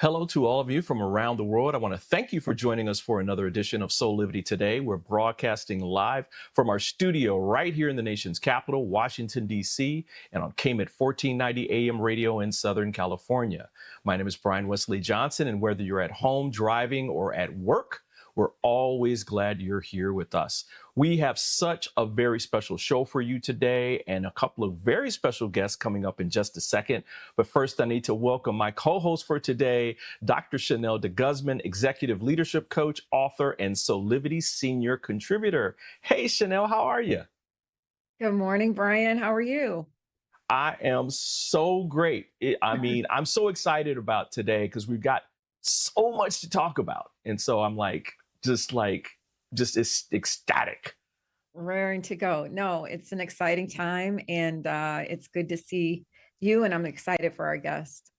Hello to all of you from around the world. I want to thank you for joining us for another edition of Soulivity Today. We're broadcasting live from our studio right here in the nation's capital, Washington, D.C., and on KMET 1490 AM radio in Southern California. My name is Brian Westley Johnson, and whether you're at home, driving, or at work, we're always glad you're here with us. We have such a very special show for you today and a couple of very special guests coming up in just a second. But first, I need to welcome my co-host for today, Dr. Chanel DeGuzman, Executive Leadership Coach, author, and Soulivity Senior Contributor. Hey, Chanel, how are you? Good morning, Brian. How are you? I am so great. I'm so excited about today because we've got so much to talk about. And so I'm just ecstatic. Raring to go. No, it's an exciting time, and it's good to see you, and I'm excited for our guest.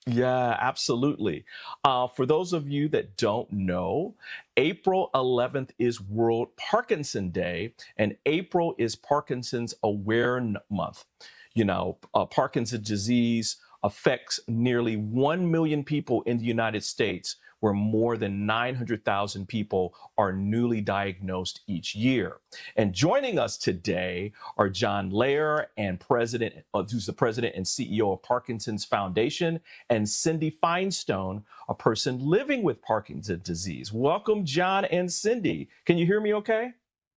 Yeah, absolutely. For those of you that don't know, April 11th is World Parkinson Day, and April is Parkinson's Awareness Month. You know, Parkinson's disease affects nearly 1 million people in the United States, where more than 900,000 people are newly diagnosed each year. And joining us today are John Lehr, who's the president and CEO of Parkinson's Foundation, and Cindy Finestone, a person living with Parkinson's disease. Welcome, John and Cindy. Can you hear me okay?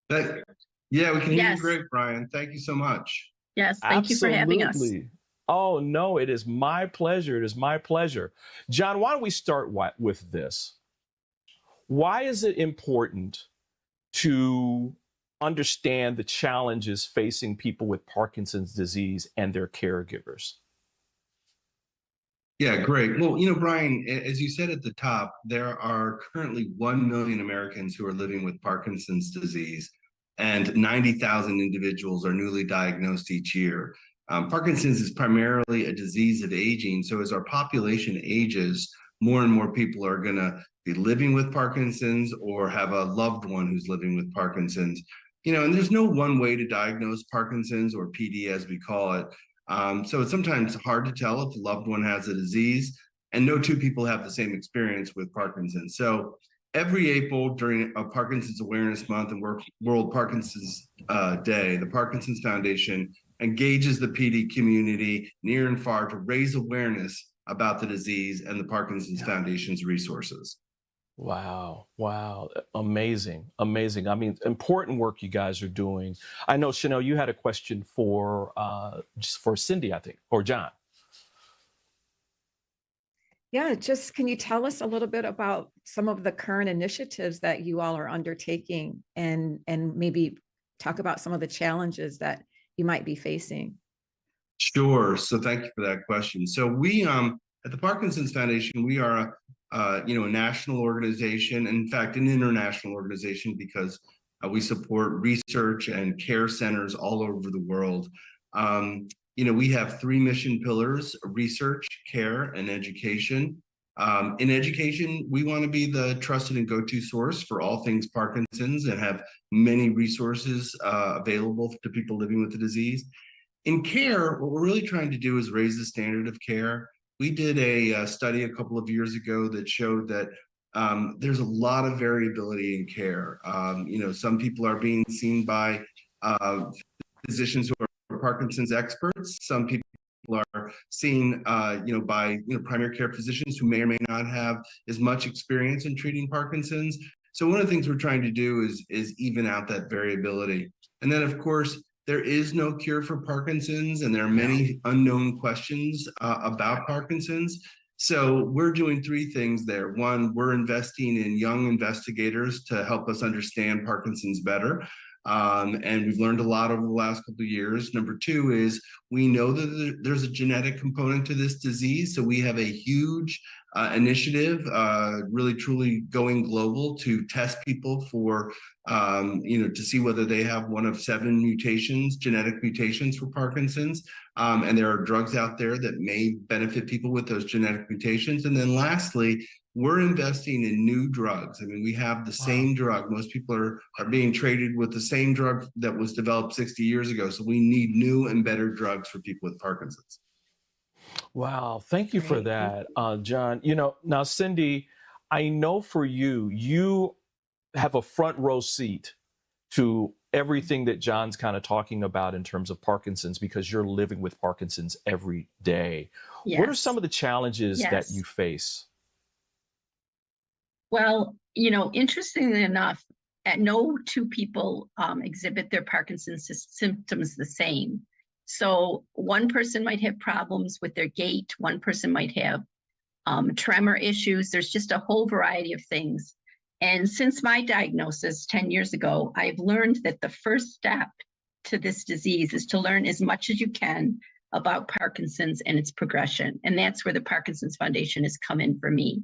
Yeah, we can hear you great, Brian. Thank you so much. Yes, thank you for having us. Oh, no, it is my pleasure. It is my pleasure. John, why don't we start with this? Why is it important to understand the challenges facing people with Parkinson's disease and their caregivers? Yeah, great. Well, Brian, as you said at the top, there are currently 1 million Americans who are living with Parkinson's disease, and 90,000 individuals are newly diagnosed each year. Parkinson's is primarily a disease of aging. So as our population ages, more and more people are going to be living with Parkinson's or have a loved one who's living with Parkinson's. And there's no one way to diagnose Parkinson's, or PD as we call it. So it's sometimes hard to tell if a loved one has a disease, and no two people have the same experience with Parkinson's. So every April during Parkinson's Awareness Month and World Parkinson's Day, the Parkinson's Foundation engages the PD community near and far to raise awareness about the disease and the Parkinson's Foundation's resources. Wow. Amazing. I mean, important work you guys are doing. I know, Chanel, you had a question for Cindy, I think, or John. Yeah, just can you tell us a little bit about some of the current initiatives that you all are undertaking, and maybe talk about some of the challenges that you might be facing? Sure. So thank you for that question. So we at the Parkinson's Foundation, we are a national organization, in fact, an international organization, because we support research and care centers all over the world. We have 3 mission pillars: research, care, and education. In education, we want to be the trusted and go-to source for all things Parkinson's and have many resources available to people living with the disease. In care, what we're really trying to do is raise the standard of care. We did a study a couple of years ago that showed that there's a lot of variability in care. Some people are being seen by physicians who are Parkinson's experts. Some people are seen, by primary care physicians who may or may not have as much experience in treating Parkinson's. So one of the things we're trying to do is even out that variability. And then, of course, there is no cure for Parkinson's, and there are many unknown questions about Parkinson's. So we're doing 3 things there. One, we're investing in young investigators to help us understand Parkinson's better. And we've learned a lot over the last couple of years. Number two is we know that there's a genetic component to this disease. So we have a huge initiative, really truly going global to test people for, to see whether they have one of 7 mutations, genetic mutations for Parkinson's. And there are drugs out there that may benefit people with those genetic mutations. And then lastly, we're investing in new drugs. I mean, we have the same drug. Most people are being treated with the same drug that was developed 60 years ago. So we need new and better drugs for people with Parkinson's. Wow. Thank you for that, John. Now, Cindy, I know for you, you have a front row seat to everything that John's kind of talking about in terms of Parkinson's, because you're living with Parkinson's every day. Yes. What are some of the challenges that you face? Well, interestingly enough, no 2 people exhibit their Parkinson's symptoms the same. So one person might have problems with their gait, one person might have tremor issues. There's just a whole variety of things. And since my diagnosis 10 years ago, I've learned that the first step to this disease is to learn as much as you can about Parkinson's and its progression. And that's where the Parkinson's Foundation has come in for me.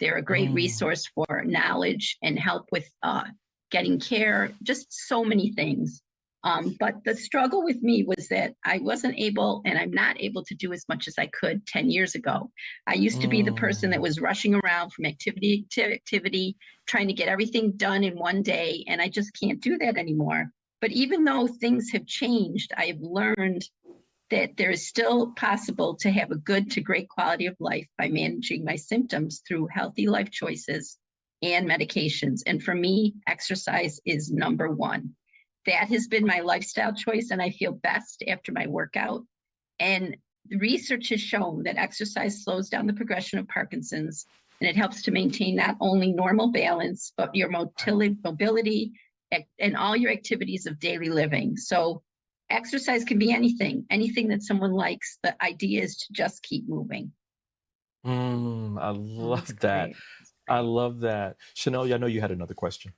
They're a great resource for knowledge and help with getting care, just so many things. But the struggle with me was that I wasn't able, and I'm not able to do as much as I could 10 years ago. I used to be the person that was rushing around from activity to activity, trying to get everything done in one day, and I just can't do that anymore. But even though things have changed, I have learned that there is still possible to have a good to great quality of life by managing my symptoms through healthy life choices and medications. And for me, exercise is number 1. That has been my lifestyle choice, and I feel best after my workout. And the research has shown that exercise slows down the progression of Parkinson's, and it helps to maintain not only normal balance, but your mobility and all your activities of daily living. So exercise can be anything that someone likes. The idea is to just keep moving. I love that. I love that. Chanel, I know you had another question.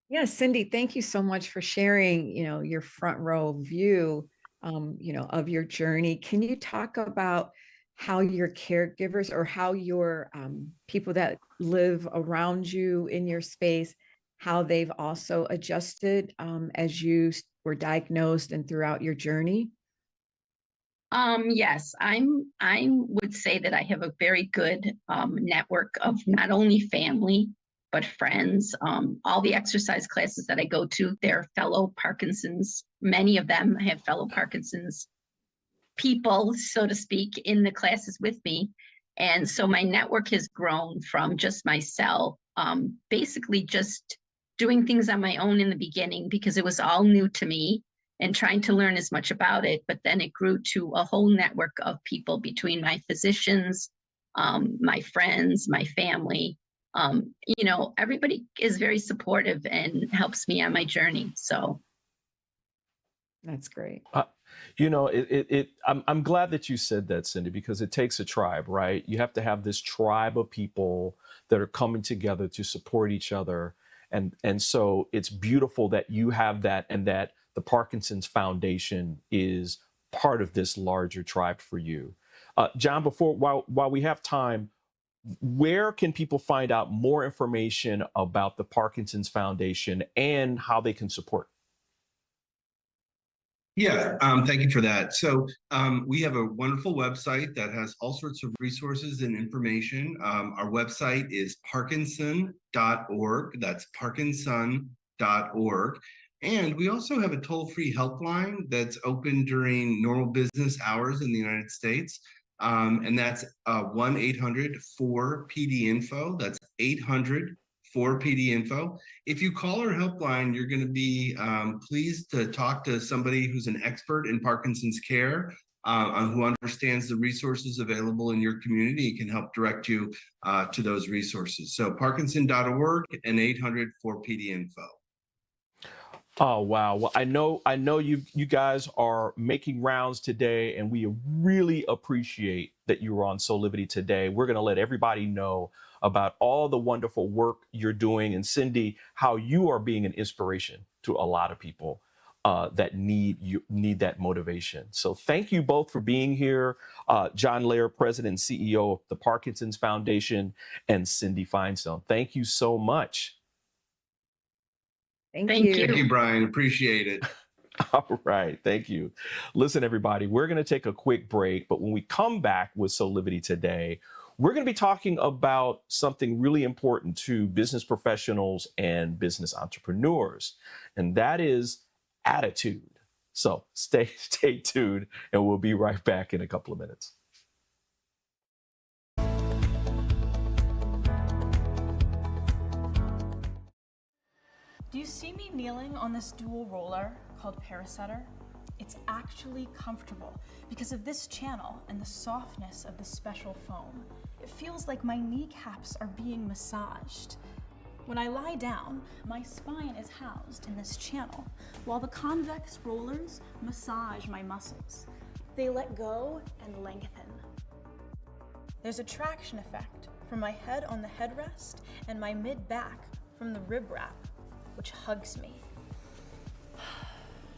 Yes, Cindy, thank you so much for sharing, your front row view, of your journey. Can you talk about how your caregivers or how your people that live around you in your space, how they've also adjusted as you were diagnosed and throughout your journey? Yes, I would say that I have a very good network of not only family, but friends. All the exercise classes that I go to, they're fellow Parkinson's. Many of them have fellow Parkinson's people, so to speak, in the classes with me. And so my network has grown from just myself, basically just doing things on my own in the beginning because it was all new to me and trying to learn as much about it. But then it grew to a whole network of people between my physicians, my friends, my family. Everybody is very supportive and helps me on my journey. So that's great. I'm glad that you said that, Cindy, because it takes a tribe, right? You have to have this tribe of people that are coming together to support each other. And so it's beautiful that you have that, and that the Parkinson's Foundation is part of this larger tribe for you. John, while we have time, where can people find out more information about the Parkinson's Foundation and how they can support? Yeah, thank you for that. So we have a wonderful website that has all sorts of resources and information. Our website is parkinson.org. That's parkinson.org. And we also have a toll-free helpline that's open during normal business hours in the United States. And that's 1-800-4PD-INFO. That's 800-4PD-INFO. If you call our helpline, you're going to be pleased to talk to somebody who's an expert in Parkinson's care, who understands the resources available in your community and can help direct you to those resources. So parkinson.org and 800-4PD-INFO. Oh, wow. Well, I know you guys are making rounds today, and we really appreciate that you were on Soulivity today. We're going to let everybody know about all the wonderful work you're doing, and Cindy, how you are being an inspiration to a lot of people that need that motivation. So thank you both for being here. John Lehr, President and CEO of the Parkinson's Foundation, and Cindy Finestone. Thank you so much. Thank Thank you. Thank you. you, Brian. Appreciate it. All right. Thank you. Listen, everybody, we're going to take a quick break, but when we come back with Soulivity today, we're going to be talking about something really important to business professionals and business entrepreneurs, and that is attitude. So stay tuned, and we'll be right back in a couple of minutes. Do you see me kneeling on this dual roller called Parasetter? It's actually comfortable because of this channel and the softness of the special foam. It feels like my kneecaps are being massaged. When I lie down, my spine is housed in this channel, while the convex rollers massage my muscles. They let go and lengthen. There's a traction effect from my head on the headrest and my mid-back from the rib wrap, which hugs me.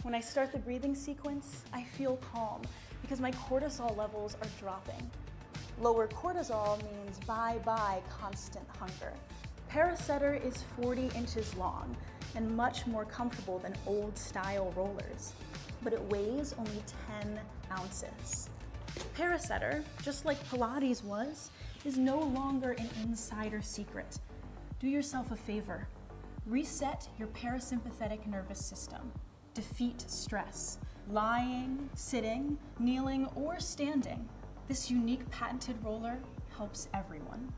When I start the breathing sequence, I feel calm because my cortisol levels are dropping. Lower cortisol means bye-bye constant hunger. Parasetter is 40 inches long and much more comfortable than old-style rollers, but it weighs only 10 ounces. Parasetter, just like Pilates was, is no longer an insider secret. Do yourself a favor. Reset your parasympathetic nervous system. Defeat stress. Lying, sitting, kneeling, or standing. This unique patented roller helps everyone.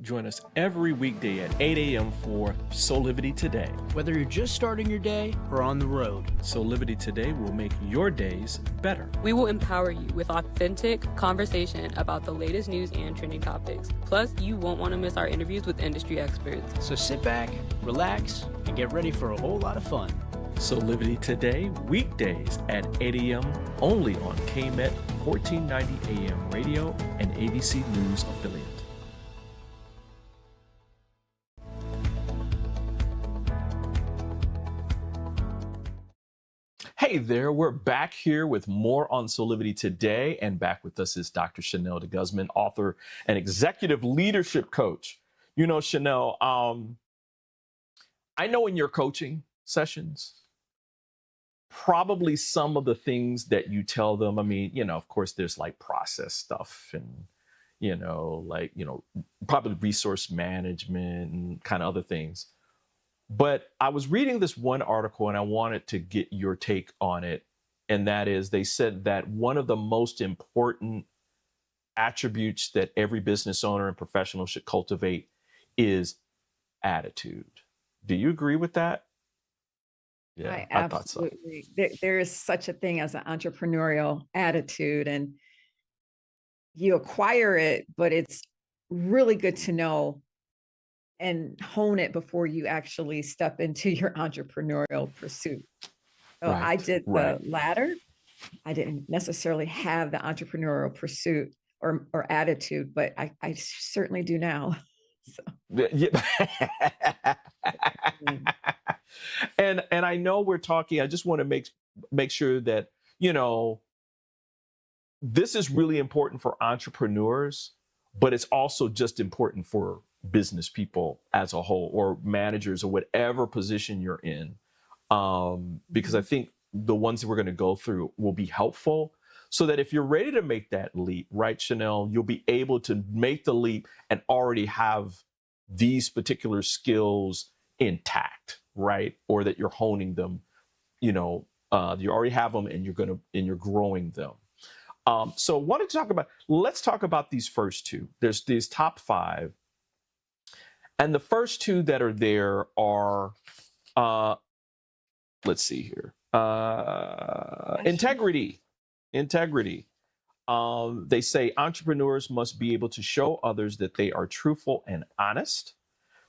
Join us every weekday at 8 a.m. for Soulivity Today. Whether you're just starting your day or on the road, Soulivity Today will make your days better. We will empower you with authentic conversation about the latest news and trending topics. Plus, you won't want to miss our interviews with industry experts. so sit back, relax, and get ready for a whole lot of fun. Soulivity Today, weekdays at 8 a.m. only on KMET 1490 AM radio and ABC News affiliate. Hey there, we're back here with more on Soulivity Today, and back with us is Dr. Chanel DeGuzman, author and executive leadership coach. You know, Chanel, I know in your coaching sessions, probably some of the things that you tell them, I mean, you know, of course, there's like process stuff and, probably resource management and kind of other things. But I was reading this one article and I wanted to get your take on it. And that is, they said that one of the most important attributes that every business owner and professional should cultivate is attitude. Do you agree with that? Yeah, I thought so. Absolutely. There is such a thing as an entrepreneurial attitude, and you acquire it, but it's really good to know and hone it before you actually step into your entrepreneurial pursuit. So Right, I did the right. latter. I didn't necessarily have the entrepreneurial pursuit or attitude, but I certainly do now. So Yeah. And I know we're talking, I just want to make sure that, you know, this is really important for entrepreneurs, but it's also just important for business people as a whole, or managers, or whatever position you're in. Because I think the ones that we're going to go through will be helpful, so that if you're ready to make that leap, right, Chanel, you'll be able to make the leap and already have these particular skills intact, right? Or that you're honing them, you already have them and you're growing them. So let's talk about these first two. There's these top five. And the first two that are there are, let's see here, integrity. They say entrepreneurs must be able to show others that they are truthful and honest,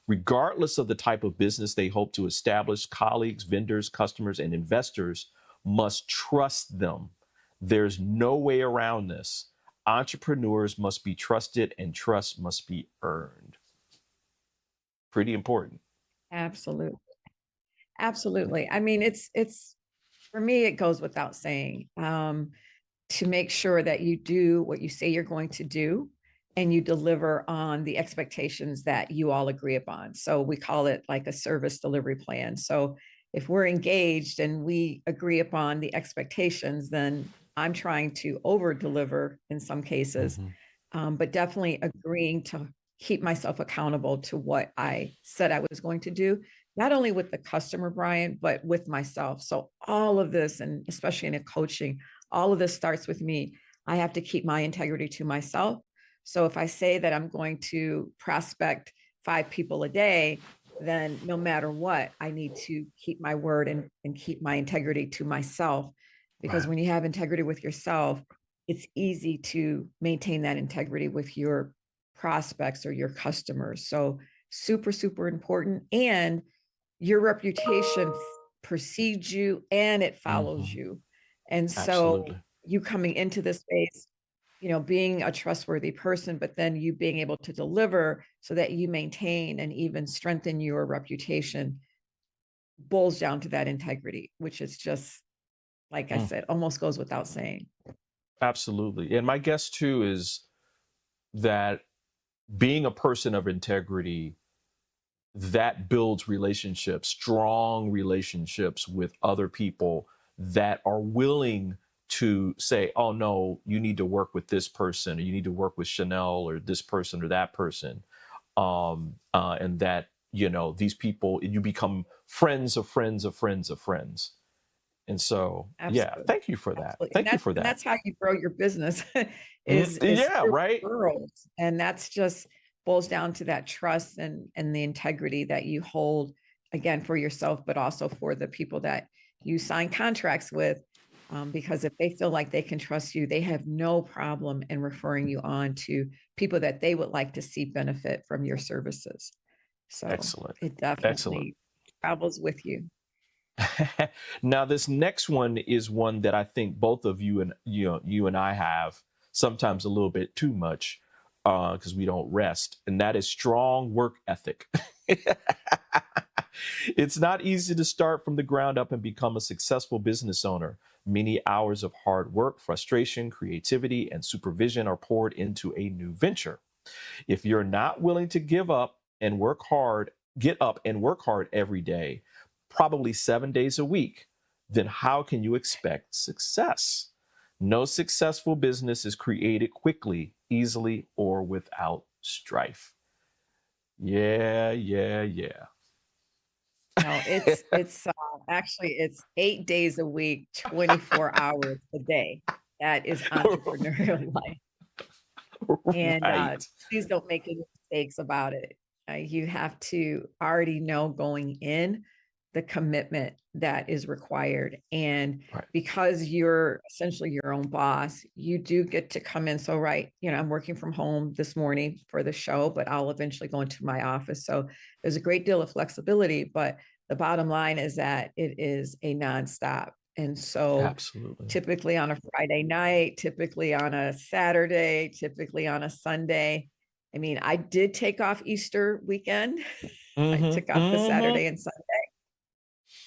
regardless of the type of business they hope to establish. Colleagues, vendors, customers, and investors must trust them. There's no way around this. Entrepreneurs must be trusted and trust must be earned. Pretty important. Absolutely. Absolutely. I mean, it's for me, it goes without saying, to make sure that you do what you say you're going to do and you deliver on the expectations that you all agree upon. So we call it like a service delivery plan. So if we're engaged and we agree upon the expectations, then I'm trying to over deliver in some cases, but definitely agreeing to keep myself accountable to what I said I was going to do, not only with the customer, Brian, but with myself. So all of this, and especially in a coaching, all of this starts with me. I have to keep my integrity to myself. So if I say that I'm going to prospect 5 people a day, then no matter what, I need to keep my word and keep my integrity to myself. Because Right. when you have integrity with yourself, it's easy to maintain that integrity with your prospects or your customers. So super, super important. And your reputation precedes you and it follows you. And so Absolutely. you coming into this space, being a trustworthy person, but then you being able to deliver so that you maintain and even strengthen your reputation boils down to that integrity, which is just, like I said, almost goes without saying. Absolutely. And my guess too is that being a person of integrity, that builds relationships, strong relationships with other people that are willing to say, oh no, you need to work with this person, or you need to work with Chanel or this person or that person. And that, these people, you become friends of friends of friends of friends. And so, yeah, Absolutely. thank you for that. Absolutely. Thank you for And that. that's how you grow your business is Yeah, through right. referrals. And that's just boils down to that trust and the integrity that you hold, again, for yourself, but also for the people that you sign contracts with. Because if they feel like they can trust you, they have no problem in referring you on to people that they would like to see benefit from your services. So Excellent. it Excellent. definitely travels with you. Now, this next one is one that I think both of you and you and I have sometimes a little bit too much because we don't rest, and that is strong work ethic. It's not easy to start from the ground up and become a successful business owner. Many hours of hard work, frustration, creativity, and supervision are poured into a new venture. If you're not willing to give up and work hard, get up and work hard every day, probably 7 days a week, then how can you expect success? No successful business is created quickly, easily, or without strife. Yeah, yeah, yeah. No, it's actually it's 8 days a week, 24 hours a day. That is entrepreneurial life. And Right. please don't make any mistakes about it. You have to already know going in the commitment that is required. And Right. because you're essentially your own boss, you do get to come in. So, right, I'm working from home this morning for the show, but I'll eventually go into my office. So there's a great deal of flexibility, but the bottom line is that it is a nonstop. And so Absolutely. typically on a Friday night, typically on a Saturday, typically on a Sunday. I mean, I did take off Easter weekend. I took off the Saturday and Sunday,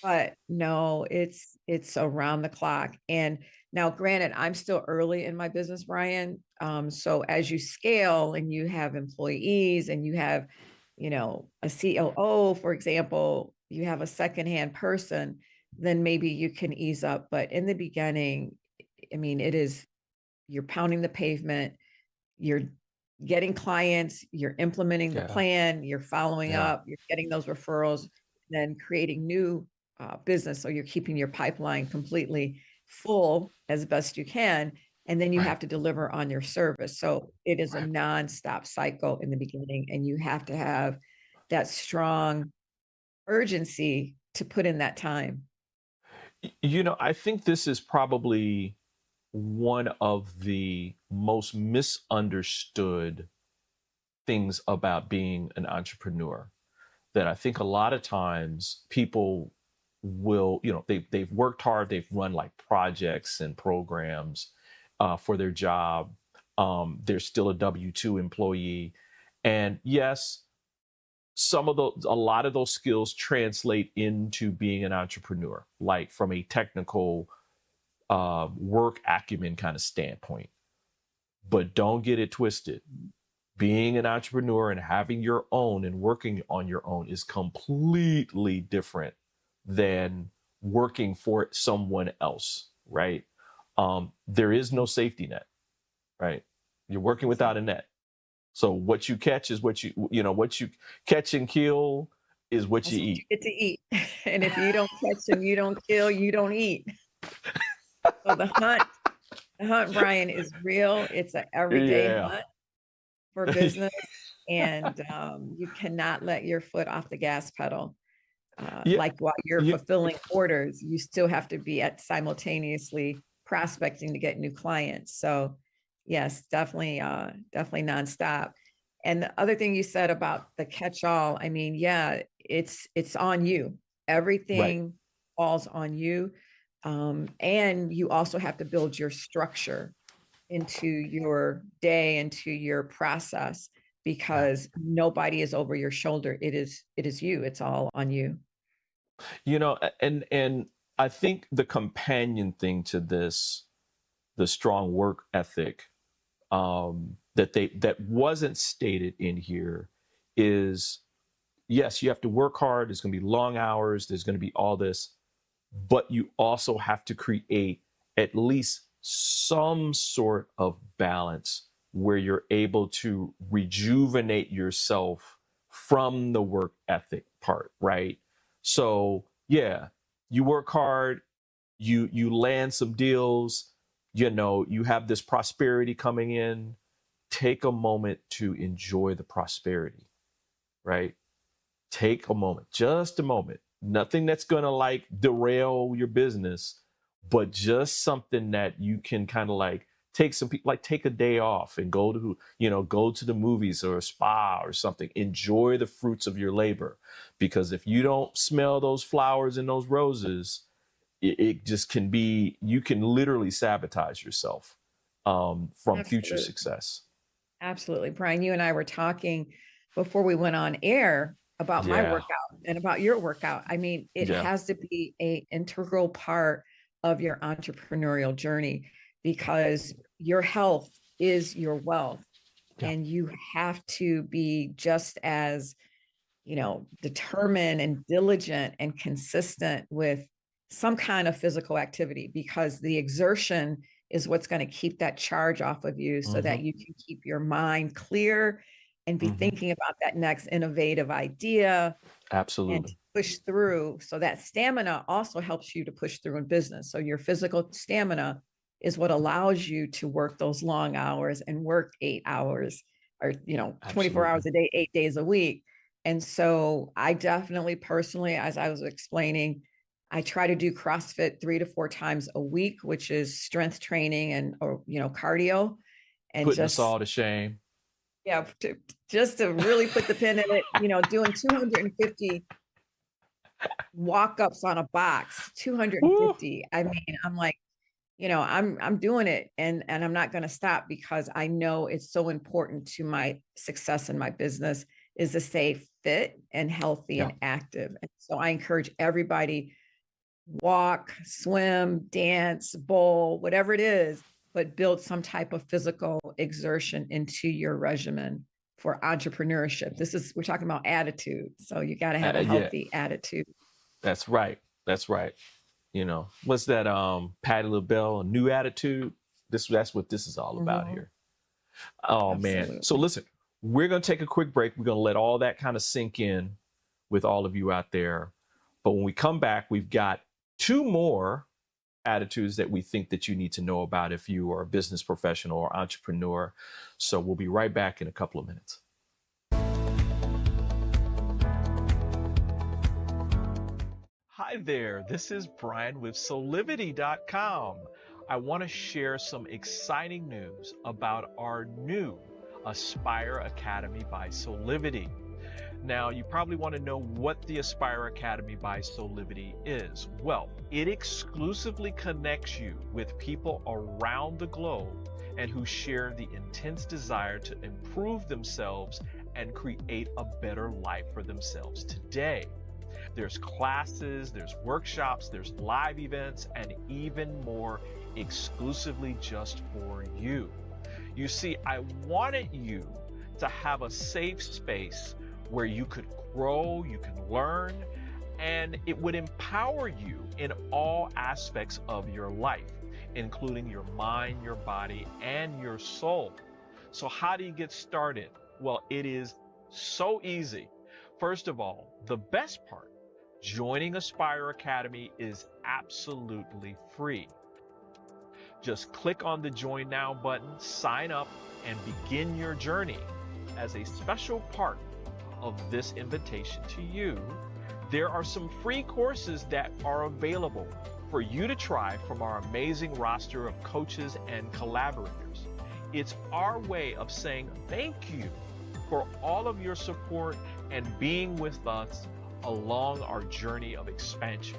but no, it's around the clock. And now, granted, I'm still early in my business, Brian. So as you scale and you have employees and you have, a COO, for example, you have a secondhand person, then maybe you can ease up. But in the beginning, I mean, you're pounding the pavement, you're getting clients, you're implementing the Yeah. plan, you're following Yeah. up, you're getting those referrals, then creating new business. So you're keeping your pipeline completely full as best you can. And then you Right. have to deliver on your service. So it is a Right. nonstop cycle in the beginning, and you have to have that strong urgency to put in that time. I think this is probably one of the most misunderstood things about being an entrepreneur, that I think a lot of times people will, they've worked hard, they've run like projects and programs for their job. They're still a W-2 employee. And yes, a lot of those skills translate into being an entrepreneur, like from a technical work acumen kind of standpoint. But don't get it twisted. Being an entrepreneur and having your own and working on your own is completely different than working for someone else, right? There is no safety net, right? You're working without a net. So what you catch is what you catch and kill is what That's you what eat. you get to eat. And if you don't catch them, you don't kill, you don't eat. So the hunt, Brian, is real. It's an everyday hunt for business. And you cannot let your foot off the gas pedal. Like while you're fulfilling orders, you still have to be simultaneously prospecting to get new clients. So yes, definitely nonstop. And the other thing you said about the catch-all, I mean, yeah, it's on you. Everything falls on you. And you also have to build your structure into your day, into your process, because nobody is over your shoulder. It is you. It's all on you. And I think the companion thing to this, the strong work ethic, that wasn't stated in here is, yes, you have to work hard. There's going to be long hours. There's going to be all this, but you also have to create at least some sort of balance where you're able to rejuvenate yourself from the work ethic part, right? So yeah, you work hard, you land some deals, you have this prosperity coming in. Take a moment to enjoy the prosperity, right? Take a moment, just a moment. Nothing that's gonna like derail your business, but just something that you can kind of like take a day off and go to the movies or a spa or something. Enjoy the fruits of your labor, because if you don't smell those flowers and those roses, it just can be, you can literally sabotage yourself from future success. Absolutely. Brian, you and I were talking before we went on air about my workout and about your workout. I mean, it has to be an integral part of your entrepreneurial journey, because your health is your wealth. And you have to be just as, determined and diligent and consistent with some kind of physical activity, because the exertion is what's going to keep that charge off of you, so that you can keep your mind clear and be thinking about that next innovative idea. Absolutely. And push through. So that stamina also helps you to push through in business. So your physical stamina is what allows you to work those long hours and work 8 hours or, 24 hours a day, 8 days a week. And so I definitely personally, as I was explaining, I try to do CrossFit 3 to 4 times a week, which is strength training and, cardio. And putting us all to shame. Yeah. Just to really put the pin in it, doing 250 walk-ups on a box, 250. I mean, I'm like, I'm doing it, and I'm not going to stop, because I know it's so important to my success in my business is to stay fit and healthy and active. And so I encourage everybody, walk, swim, dance, bowl, whatever it is, but build some type of physical exertion into your regimen for entrepreneurship. We're talking about attitude. So you got to have a healthy attitude. That's right. What's that? Patti LaBelle, a new attitude. That's what this is all about here. Oh, absolutely. Man. So listen, we're going to take a quick break. We're going to let all that kind of sink in with all of you out there. But when we come back, we've got 2 more attitudes that we think that you need to know about if you are a business professional or entrepreneur. So we'll be right back in a couple of minutes. Hi there, this is Brian with Soulivity.com. I want to share some exciting news about our new Aspire Academy by Soulivity. Now, you probably want to know what the Aspire Academy by Soulivity is. Well, it exclusively connects you with people around the globe and who share the intense desire to improve themselves and create a better life for themselves today. There's classes, there's workshops, there's live events, and even more exclusively just for you. You see, I wanted you to have a safe space where you could grow, you can learn, and it would empower you in all aspects of your life, including your mind, your body, and your soul. So how do you get started? Well, it is so easy. First of all, the best part, joining Aspire Academy is absolutely free. Just click on the Join Now button, sign up, and begin your journey. As a special part of this invitation to you, there are some free courses that are available for you to try from our amazing roster of coaches and collaborators. It's our way of saying thank you for all of your support and being with us along our journey of expansion.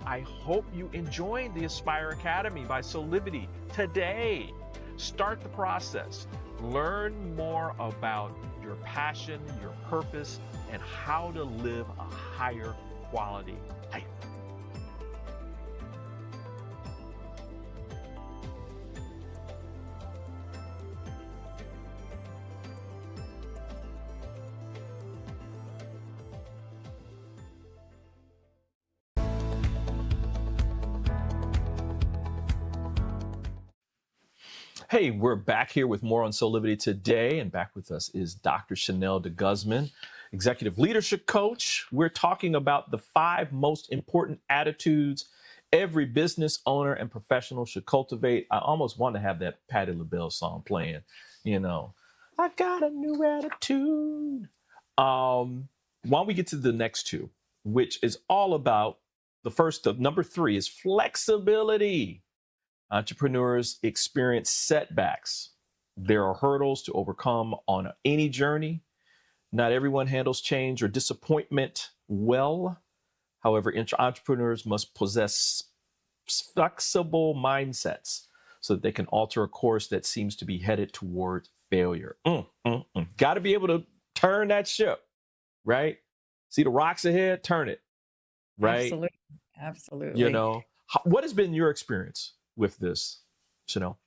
I hope you enjoy the Aspire Academy by Soulivity today. Start the process. Learn more about your passion, your purpose, and how to live a higher quality life. Hey, we're back here with more on Soulivity today, and back with us is Dr. Chanel DeGuzman, Executive Leadership Coach. We're talking about the 5 most important attitudes every business owner and professional should cultivate. I almost want to have that Patti LaBelle song playing, you know, I got a new attitude. Why don't we get to the next 2, which is all about the first of number 3 is flexibility. Entrepreneurs experience setbacks. There are hurdles to overcome on any journey. Not everyone handles change or disappointment well. However, entrepreneurs must possess flexible mindsets so that they can alter a course that seems to be headed toward failure. Got to be able to turn that ship, right? See the rocks ahead, turn it, right? Absolutely. Absolutely. You know, what has been your experience with this, Chanel?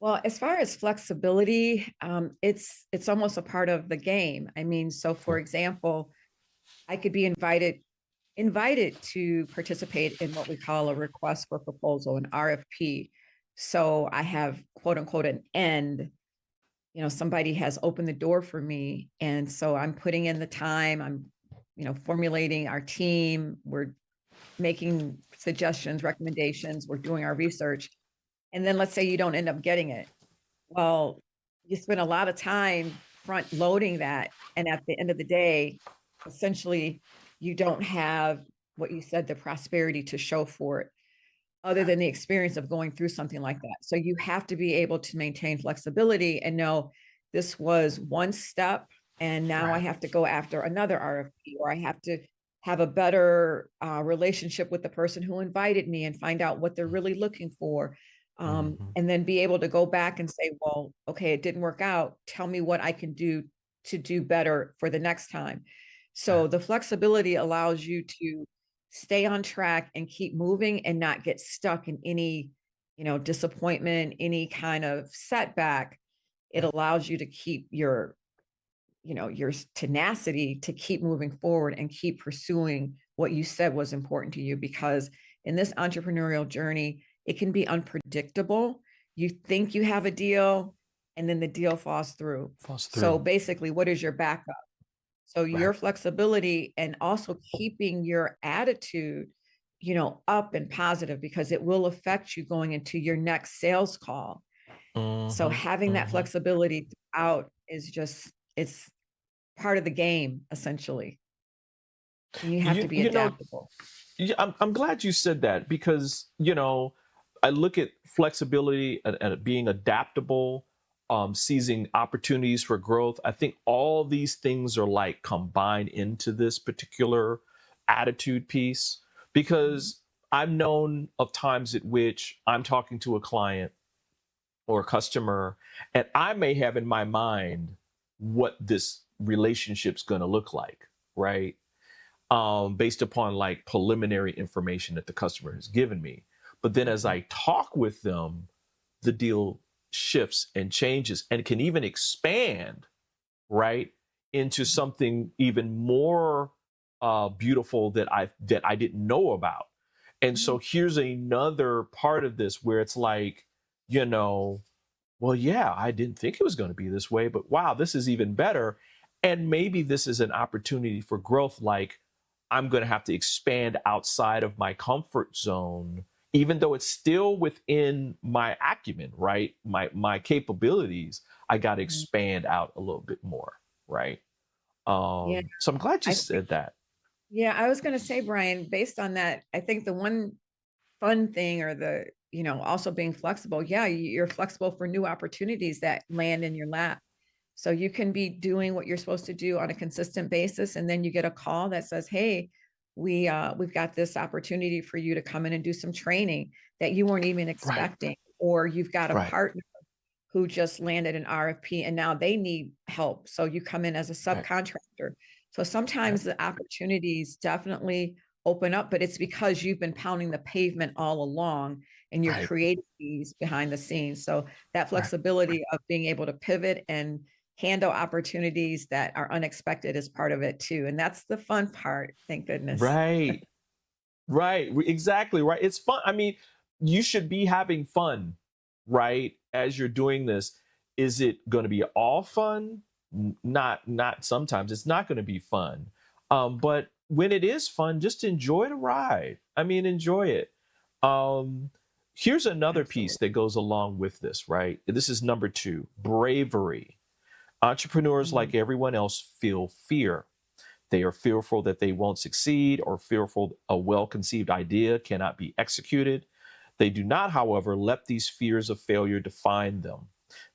Well, as far as flexibility, it's almost a part of the game. I mean, so for example, I could be invited to participate in what we call a request for proposal, an RFP. So I have quote unquote an end. You know, somebody has opened the door for me, and so I'm putting in the time. I'm, formulating our team. We're making suggestions, recommendations, we're doing our research. And then let's say you don't end up getting it. Well, you spend a lot of time front loading that. And at the end of the day, essentially, you don't have what you said, the prosperity to show for it, other than the experience of going through something like that. So you have to be able to maintain flexibility and know this was one step, and now I have to go after another RFP, or I have to have a better relationship with the person who invited me and find out what they're really looking for. And then be able to go back and say, well, okay, it didn't work out. Tell me what I can do to do better for the next time. So the flexibility allows you to stay on track and keep moving and not get stuck in any, disappointment, any kind of setback. It allows you to keep your tenacity to keep moving forward and keep pursuing what you said was important to you. Because in this entrepreneurial journey, it can be unpredictable. You think you have a deal, and then the deal falls through. So basically, what is your backup? So your flexibility and also keeping your attitude, up and positive, because it will affect you going into your next sales call. So having that flexibility throughout is it's part of the game, essentially. And you have to be adaptable. I'm glad you said that, because, I look at flexibility and being adaptable, seizing opportunities for growth. I think all these things are like combined into this particular attitude piece, because I've known of times at which I'm talking to a client or a customer, and I may have in my mind what this relationship's going to look like, right? Based upon like preliminary information that the customer has given me. But then as I talk with them, the deal shifts and changes and can even expand, right, into something even more beautiful that I didn't know about. And so here's another part of this where it's like, well, yeah, I didn't think it was going to be this way, but wow, this is even better. And maybe this is an opportunity for growth. Like, I'm going to have to expand outside of my comfort zone, even though it's still within my acumen, right? My capabilities, I got to expand out a little bit more, right? Yeah, So I'm glad you I said that. yeah, I was going to say, Brian, based on that, I think the one fun thing or also being flexible. Yeah, you're flexible for new opportunities that land in your lap. So you can be doing what you're supposed to do on a consistent basis, and then you get a call that says, "Hey, we've got this opportunity for you to come in and do some training that you weren't even Right, expecting," or you've got a right, partner who just landed an RFP and now they need help. So you come in as a right, subcontractor. So right, sometimes the opportunities definitely open up, but it's because you've been pounding the pavement all along and you're right, creating these behind the scenes. So that right, flexibility of being able to pivot and handle opportunities that are unexpected is part of it too. And that's the fun part, thank goodness. right, right. Exactly right. It's fun. I mean, you should be having fun, right? As you're doing this, is it going to be all fun? Not sometimes. It's not going to be fun. But when it is fun, just enjoy the ride. I mean, enjoy it. Um, Here's another piece Absolutely. that goes along with this, right? This is number 2, bravery. Entrepreneurs, Mm, like everyone else, feel fear. They are fearful that they won't succeed or fearful a well-conceived idea cannot be executed. They do not, however, let these fears of failure define them.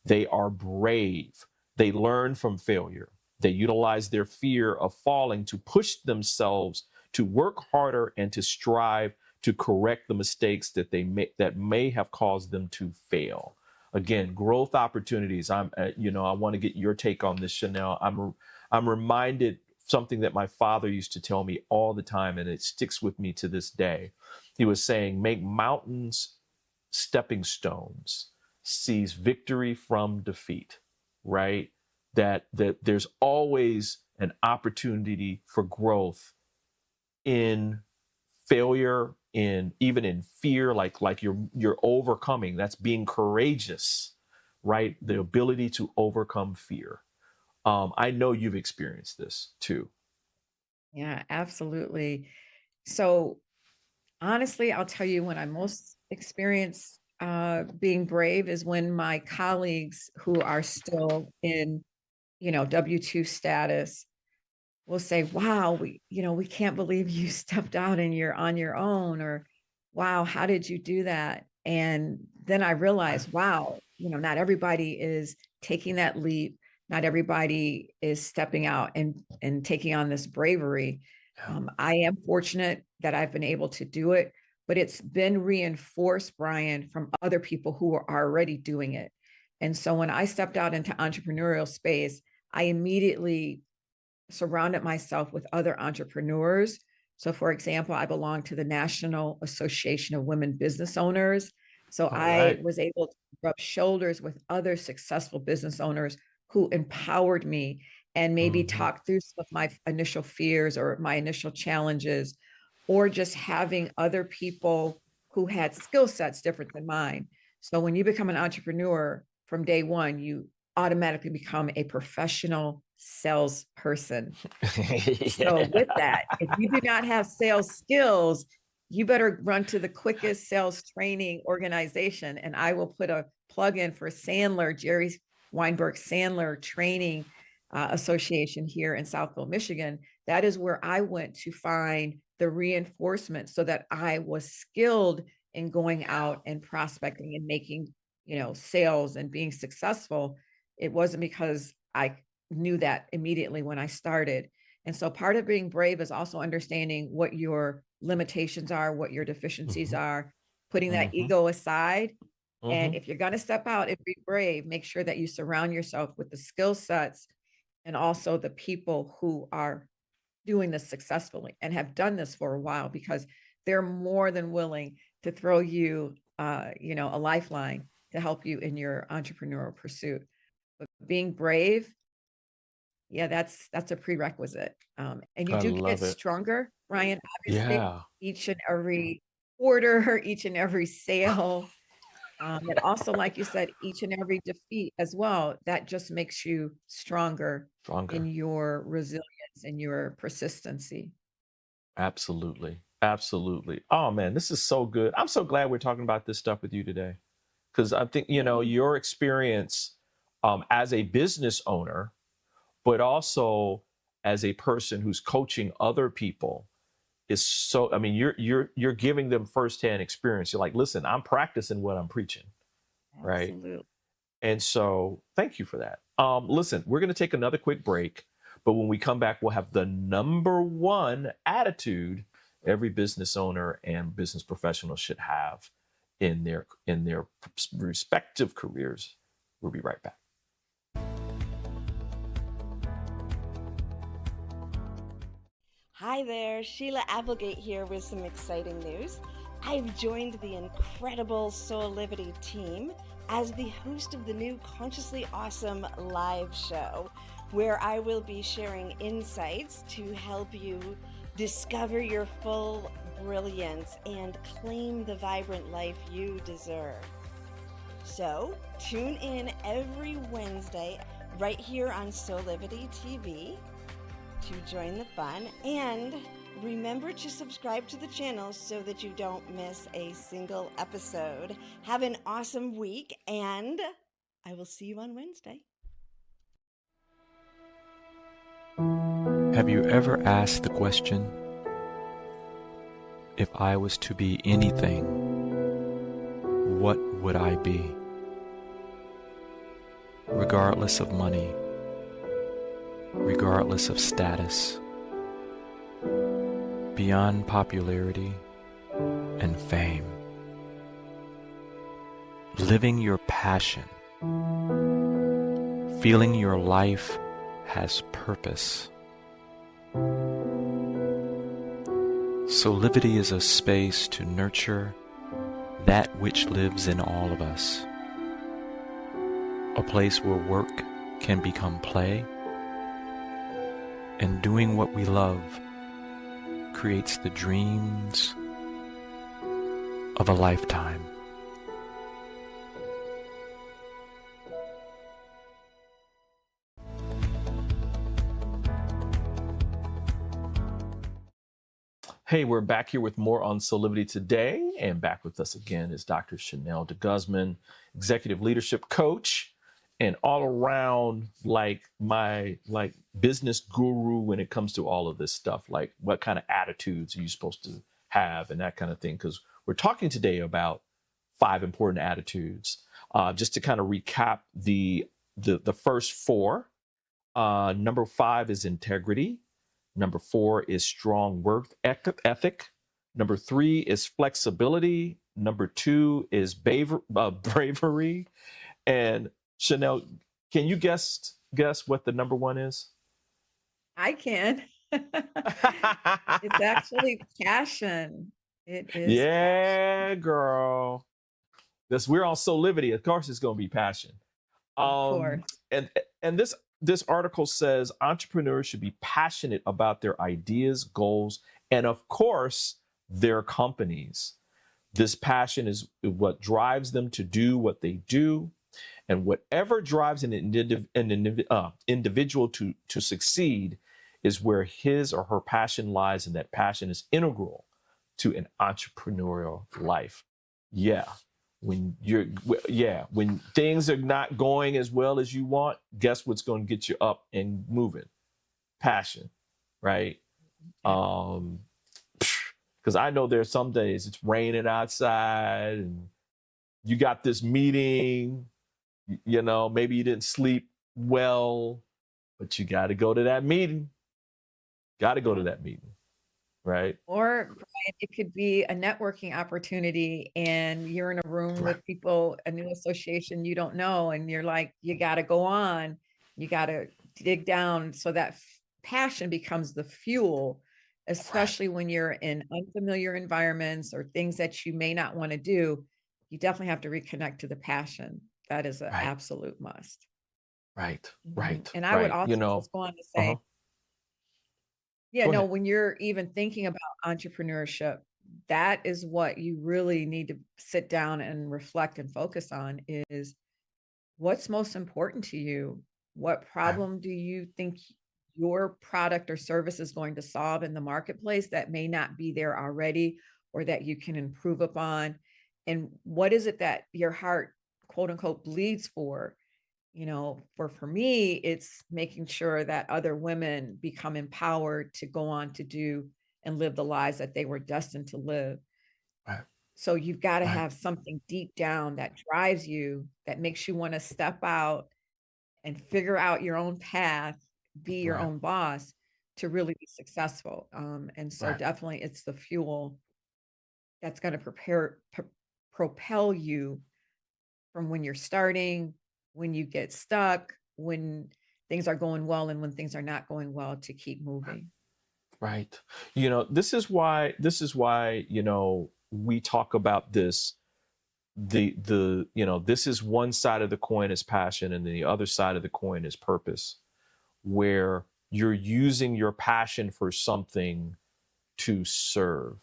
They are brave. They learn from failure. They utilize their fear of falling to push themselves to work harder and to strive to correct the mistakes that may have caused them to fail. Again, growth opportunities. I want to get your take on this, Chanel. I'm reminded something that my father used to tell me all the time, and it sticks with me to this day. He was saying, make mountains stepping stones, seize victory from defeat, right? That there's always an opportunity for growth in failure, in even in fear, like you're overcoming. That's being courageous, right? The ability to overcome fear. I know you've experienced this too. yeah, absolutely. So honestly, I'll tell you when I most experience being brave is when my colleagues who are still in, W-2 status will say, "Wow, we can't believe you stepped out and you're on your own," or "Wow, how did you do that?" And then I Right. realize, wow, not everybody is taking that leap. Not everybody is stepping out and taking on this bravery. Yeah. I am fortunate that I've been able to do it, but it's been reinforced, Brian, from other people who are already doing it. And so when I stepped out into entrepreneurial space, I immediately surrounded myself with other entrepreneurs. So, for example, I belong to the National Association of Women Business Owners. So All I right. was able to rub shoulders with other successful business owners who empowered me and maybe Hmm. talk through some of my initial fears or my initial challenges, or just having other people who had skill sets different than mine. So when you become an entrepreneur from day one, you automatically become a professional salesperson. So with that, if you do not have sales skills, you better run to the quickest sales training organization. And I will put a plug in for Sandler, Jerry Weinberg Sandler Training Association here in Southville, Michigan. That is where I went to find the reinforcement so that I was skilled in going out and prospecting and making, sales and being successful, it wasn't because I knew that immediately when I started. And so part of being brave is also understanding what your limitations are, what your deficiencies Mhm. are, putting that Mhm. ego aside. And Mhm. if you're going to step out and be brave, make sure that you surround yourself with the skill sets and also the people who are doing this successfully and have done this for a while, because they're more than willing to throw you, a lifeline to help you in your entrepreneurial pursuit. But being brave, yeah, that's a prerequisite. And you I do get love it. stronger, Ryan, obviously, Yeah. each and every order, each and every sale. And also, like you said, each and every defeat as well, that just makes you stronger in Stronger. your resilience and your persistency. Absolutely. Absolutely. Oh man, this is so good. I'm so glad we're talking about this stuff with you today. Because I think, Yay. your experience as a business owner, but also as a person who's coaching other people is so, I mean, you're giving them firsthand experience. You're like, listen, I'm practicing what I'm preaching, right? Absolutely. And so thank you for that. Listen, we're going to take another quick break, but when we come back, we'll have the number one attitude every business owner and business professional should have in their respective careers. We'll be right back. Hi there, Sheila Applegate here with some exciting news. I've joined the incredible Soulivity team as the host of the new Consciously Awesome live show, where I will be sharing insights to help you discover your full brilliance and claim the vibrant life you deserve. So tune in every Wednesday right here on Soulivity TV to join the fun, and remember to subscribe to the channel so that you don't miss a single episode. Have an awesome week, and I will see you on Wednesday. Have you ever asked the question, if I was to be anything, what would I be? Regardless of money, regardless of status, beyond popularity and fame. Living your passion, feeling your life has purpose. Soulivity is a space to nurture that which lives in all of us. A place where work can become play, and doing what we love creates the dreams of a lifetime. Hey, we're back here with more on Soulivity today, and back with us again is Dr. Chanel DeGuzman, executive leadership coach, and all around my business guru when it comes to all of this stuff. Like, what kind of attitudes are you supposed to have and that kind of thing? Because we're talking today about 5 important attitudes. Just to kind of recap the first 4. Number 5 is integrity. Number 4 is strong work ethic. Number 3 is flexibility. Number 2 is bravery. And Chanel, can you guess what the number 1 is? I can. It's actually passion. It is passion. Yeah, girl. We're on Soulivity. Of course, it's going to be passion. Of course. And this article says entrepreneurs should be passionate about their ideas, goals, and of course, their companies. This passion is what drives them to do what they do. And whatever drives an individual to succeed is where his or her passion lies, and that passion is integral to an entrepreneurial life. Yeah. When things are not going as well as you want, guess what's going to get you up and moving? Passion, right? Because I know there's some days it's raining outside and you got this meeting, you know, maybe you didn't sleep well, but you got to go to that meeting. Got to go to that meeting, right? Or Brian, it could be a networking opportunity and you're in a room Right. with people, a new association you don't know, and you're like, you got to go on, you got to dig down. So that passion becomes the fuel, especially when you're in unfamiliar environments or things that you may not want to do. You definitely have to reconnect to the passion. That is an Right. absolute must. Right. Mhm. Right. And I would right. also You know, just go on to say, uh-huh. yeah, Go no, ahead. when you're even thinking about entrepreneurship, that is what you really need to sit down and reflect and focus on is what's most important to you? What Right. problem do you think your product or service is going to solve in the marketplace that may not be there already or that you can improve upon? And what is it that your heart, quote unquote, bleeds for? You know, for me, it's making sure that other women become empowered to go on to do and live the lives that they were destined to live. Right. So you've got to Right. have something deep down that drives you, that makes you want to step out and figure out your own path, be your Right. own boss to really be successful. And so Right. definitely it's the fuel that's going to propel you from when you're starting, when you get stuck, when things are going well, and when things are not going well to keep moving. Right. You know, this is why, you know, we talk about this, you know, this is one side of the coin is passion and the other side of the coin is purpose, where you're using your passion for something to serve.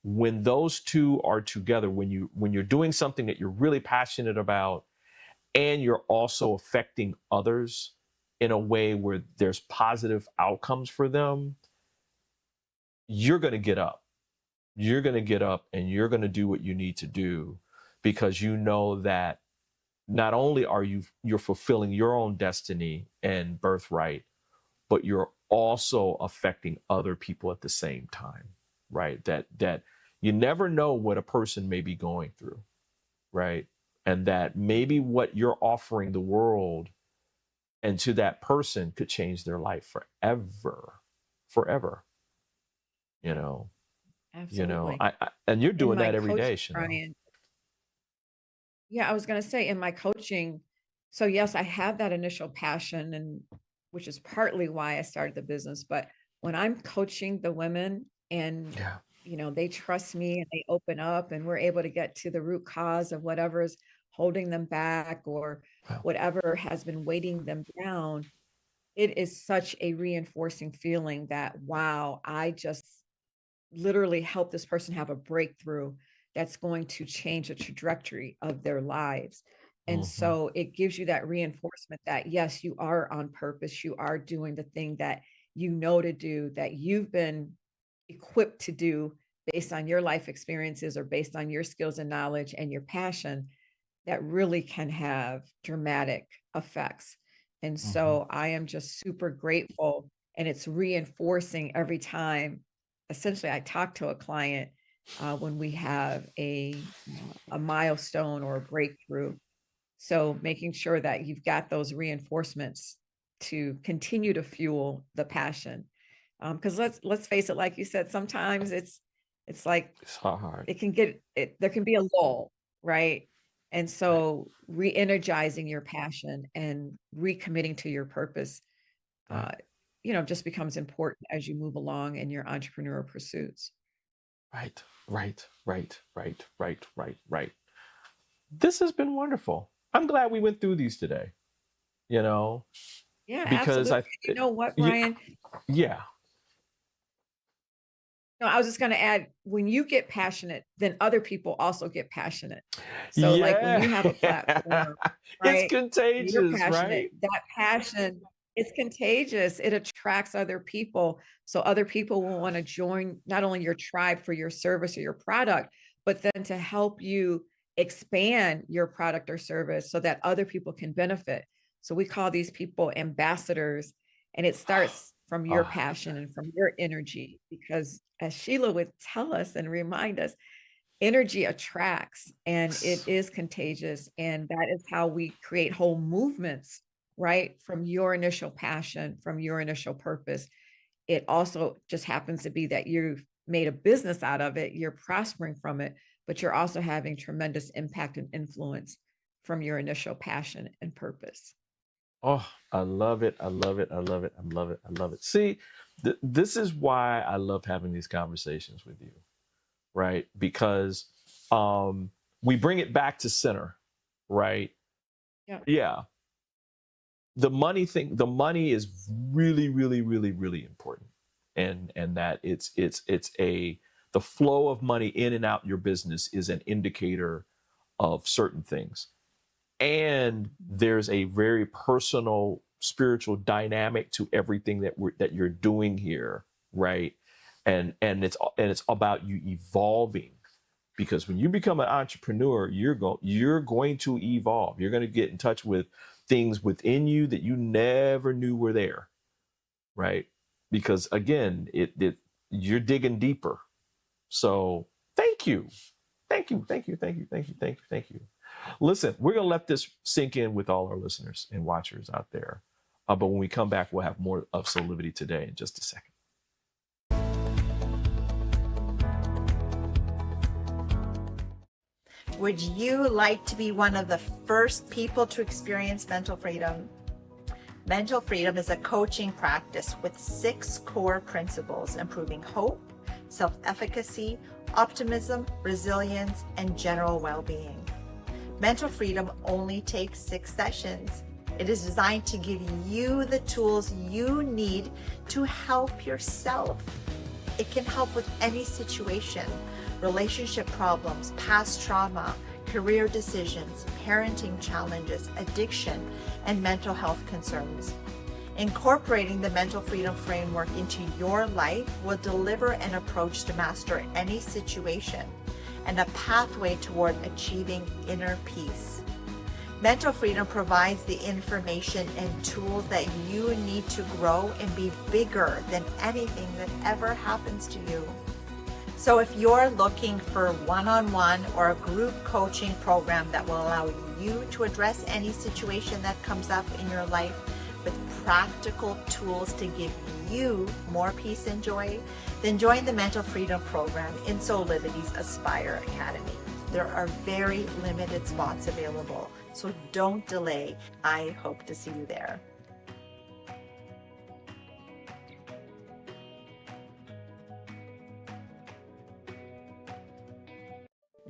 When those two are together, when you're doing something that you're really passionate about and you're also affecting others in a way where there's positive outcomes for them, you're going to get up. You're going to get up and you're going to do what you need to do because you know that not only are you're fulfilling your own destiny and birthright, but you're also affecting other people at the same time, right? That you never know what a person may be going through, right? And that maybe what you're offering the world and to that person could change their life forever. You know, Absolutely. I and you're In doing my that every day, coaching, Chanel. Brian, yeah, I was going to say in my coaching, so yes, I have that initial passion and which is partly why I started the business, but when I'm coaching the women and Yeah. you know, they trust me and they open up and we're able to get to the root cause of whatever is holding them back or Wow. whatever has been weighting them down, it is such a reinforcing feeling that wow, I just literally help this person have a breakthrough that's going to change the trajectory of their lives. And Hmm. so it gives you that reinforcement that yes, you are on purpose, you are doing the thing that you know to do, that you've been equipped to do based on your life experiences or based on your skills and knowledge and your passion that really can have dramatic effects. And Hmm. so I am just super grateful. And it's reinforcing every time. Essentially, I talk to a client when we have a milestone or a breakthrough. So making sure that you've got those reinforcements to continue to fuel the passion. Because let's face it, like you said, sometimes it's like It's hard. it can get it there can be a lull, right? And Right. so re-energizing your passion and recommitting to your purpose, Right. uh, you know, just becomes important as you move along in your entrepreneurial pursuits. Right. Right. Right. Right. Right. Right. Right. This has been wonderful. I'm glad we went through these today, you know, Yeah, because absolutely. You know what, Brian? yeah. No, I was just going to add, when you get passionate, then other people also get passionate. So like when Yeah. you have a platform, It's right? And you're contagious, passionate, right? that passion, it's contagious. It attracts other people. So other people will want to join not only your tribe for your service or your product, but then to help you expand your product or service so that other people can benefit. So we call these people ambassadors, and it starts from your Ah, passion and from your energy, because as Sheila would tell us and remind us, energy attracts and it yes. is contagious. And that is how we create whole movements, right? From your initial passion, from your initial purpose. It also just happens to be that you've made a business out of it, you're prospering from it, but you're also having tremendous impact and influence from your initial passion and purpose. Oh, I love it. I love it. I love it. I love it. I love it. See, this is why I love having these conversations with you, right? Because we bring it back to center, right? Yeah. Yeah. The money thing, the money is really, really, really, really important. And that it's a the flow of money in and out your business is an indicator of certain things. And there's a very personal spiritual dynamic to everything that you're doing here, right? And it's about you evolving, because when you become an entrepreneur, you're going to evolve. You're going to get in touch with things within you that you never knew were there, right? Because again, it you're digging deeper. So thank you. Thank you. Thank you. Thank you. Thank you. Thank you. Thank you. Listen, we're going to let this sink in with all our listeners and watchers out there. But when we come back, we'll have more of Soulivity Today in just a second. Would you like to be one of the first people to experience mental freedom? Mental freedom is a coaching practice with 6 core principles: improving hope, self-efficacy, optimism, resilience, and general well-being. Mental freedom only takes 6 sessions. It is designed to give you the tools you need to help yourself. It can help with any situation: relationship problems, past trauma, career decisions, parenting challenges, addiction, and mental health concerns. Incorporating the mental freedom framework into your life will deliver an approach to master any situation and a pathway toward achieving inner peace. Mental freedom provides the information and tools that you need to grow and be bigger than anything that ever happens to you. So if you're looking for one-on-one or a group coaching program that will allow you to address any situation that comes up in your life with practical tools to give you more peace and joy, then join the Mental Freedom Program in Soulivity's Aspire Academy. There are very limited spots available, so don't delay. I hope to see you there.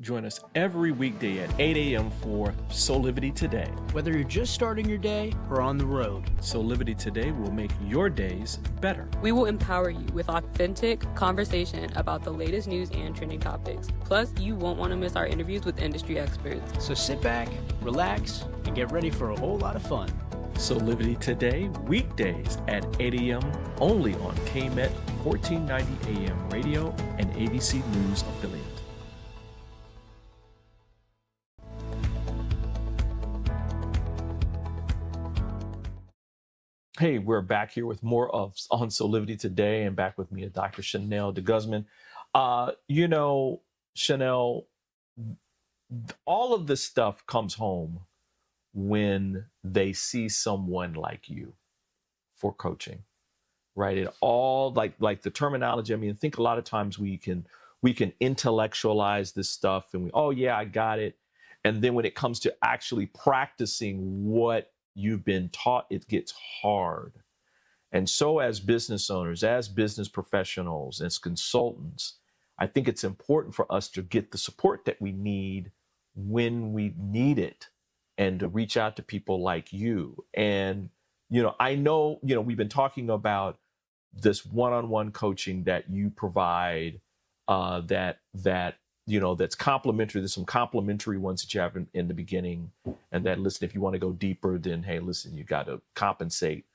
Join us every weekday at 8 a.m. for Soulivity Today. Whether you're just starting your day or on the road, Soulivity Today will make your days better. We will empower you with authentic conversation about the latest news and trending topics. Plus, you won't want to miss our interviews with industry experts. so sit back, relax, and get ready for a whole lot of fun. Soulivity Today, weekdays at 8 a.m. only on KMET 1490 AM radio and ABC News affiliate. Hey, we're back here with more of on Soulivity Today, and back with me is Dr. Chanel DeGuzman. Chanel, all of this stuff comes home when they see someone like you for coaching, right? It all like the terminology. I mean, I think a lot of times we can intellectualize this stuff and oh yeah, I got it. And then when it comes to actually practicing what you've been taught, it gets hard. And so as business owners, as business professionals, as consultants, I think it's important for us to get the support that we need when we need it, and to reach out to people like you. And, I know, we've been talking about this one-on-one coaching that you provide, that's complimentary. There's some complimentary ones that you have in the beginning, and that, listen, if you want to go deeper, then hey, listen, you got to compensate.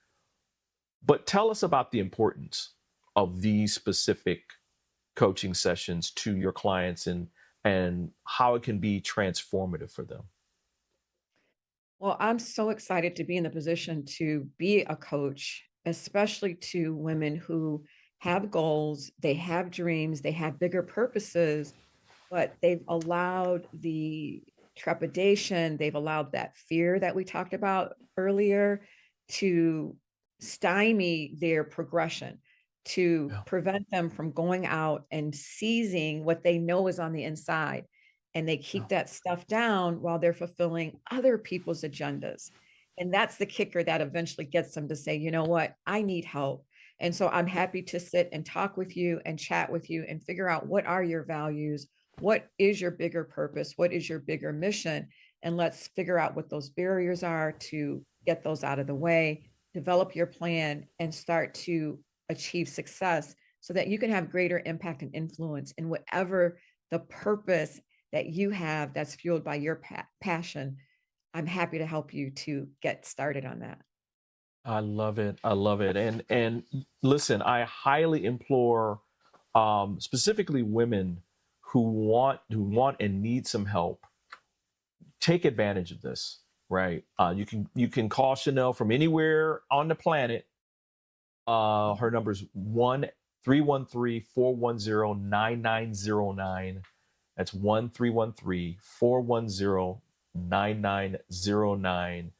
But tell us about the importance of these specific coaching sessions to your clients, and how it can be transformative for them. Well, I'm so excited to be in the position to be a coach especially to women who have goals, they have dreams, they have bigger purposes, but they've allowed the trepidation, they've allowed that fear that we talked about earlier to stymie their progression, to Yeah. prevent them from going out and seizing what they know is on the inside. And they keep that stuff down while they're fulfilling other people's agendas. And that's the kicker that eventually gets them to say, you know what, I need help. And so I'm happy to sit and talk with you and chat with you and figure out what are your values, what is your bigger purpose, what is your bigger mission, and let's figure out what those barriers are to get those out of the way, develop your plan, and start to achieve success so that you can have greater impact and influence in whatever the purpose that you have that's fueled by your passion. I'm happy to help you to get started on that. I love it. I love it. And listen, I highly implore specifically women who want and need some help. Take advantage of this, right? You can call Chanel from anywhere on the planet. Her number is 1-313-410-9909. That's 1-313-410-9909.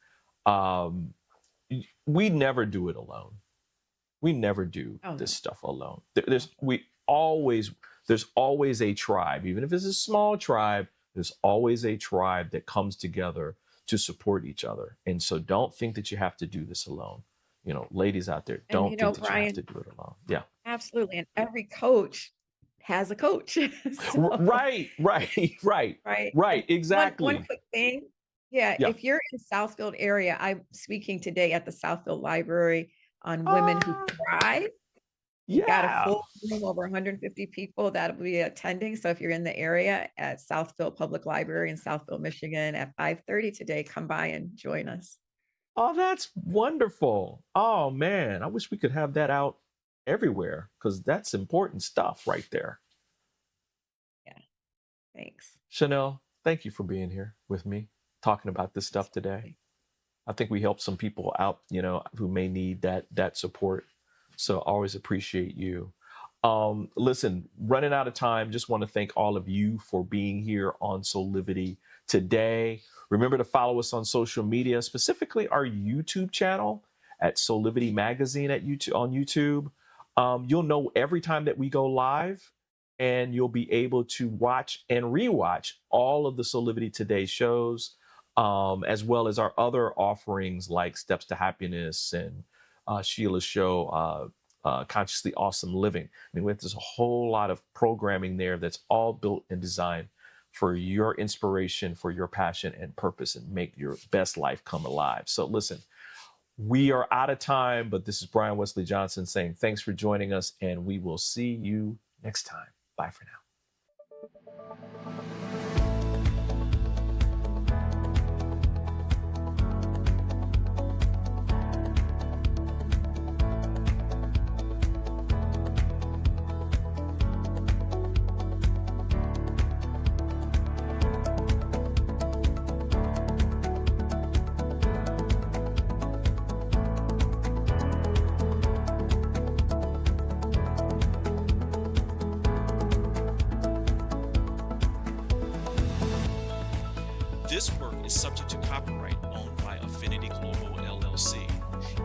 We never do it alone. We never do this stuff alone. There's always a tribe, even if it's a small tribe. There's always a tribe that comes together to support each other. And so don't think that you have to do this alone. You know, ladies out there, don't think that Brian, you have to do it alone. Yeah, absolutely. And every coach has a coach. So, right. Exactly. One quick thing. Yeah, if you're in Southfield area, I'm speaking today at the Southfield Library on women who thrive. Yeah. Got a full room, over 150 people that will be attending. So if you're in the area at Southfield Public Library in Southfield, Michigan at 5:30 today, come by and join us. Oh, that's wonderful. Oh man, I wish we could have that out everywhere because that's important stuff right there. Yeah, thanks. Chanel, thank you for being here with me, talking about this stuff today. I think we helped some people out, you know, who may need that support. So I always appreciate you. Listen, running out of time, just want to thank all of you for being here on Soulivity today. Remember to follow us on social media, specifically our YouTube channel at Soulivity Magazine on YouTube. You'll know every time that we go live, and you'll be able to watch and rewatch all of the Soulivity Today shows, as well as our other offerings like Steps to Happiness and Sheila's show, Consciously Awesome Living. I mean, there's a whole lot of programming there that's all built and designed for your inspiration, for your passion and purpose, and make your best life come alive. So listen, we are out of time, but this is Brian Westley Johnson saying thanks for joining us, and we will see you next time. Bye for now. This work is subject to copyright owned by Affinity Global LLC.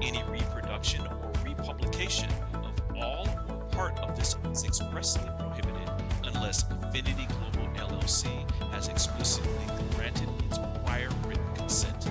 Any reproduction or republication of all or part of this is expressly prohibited unless Affinity Global LLC has explicitly granted its prior written consent.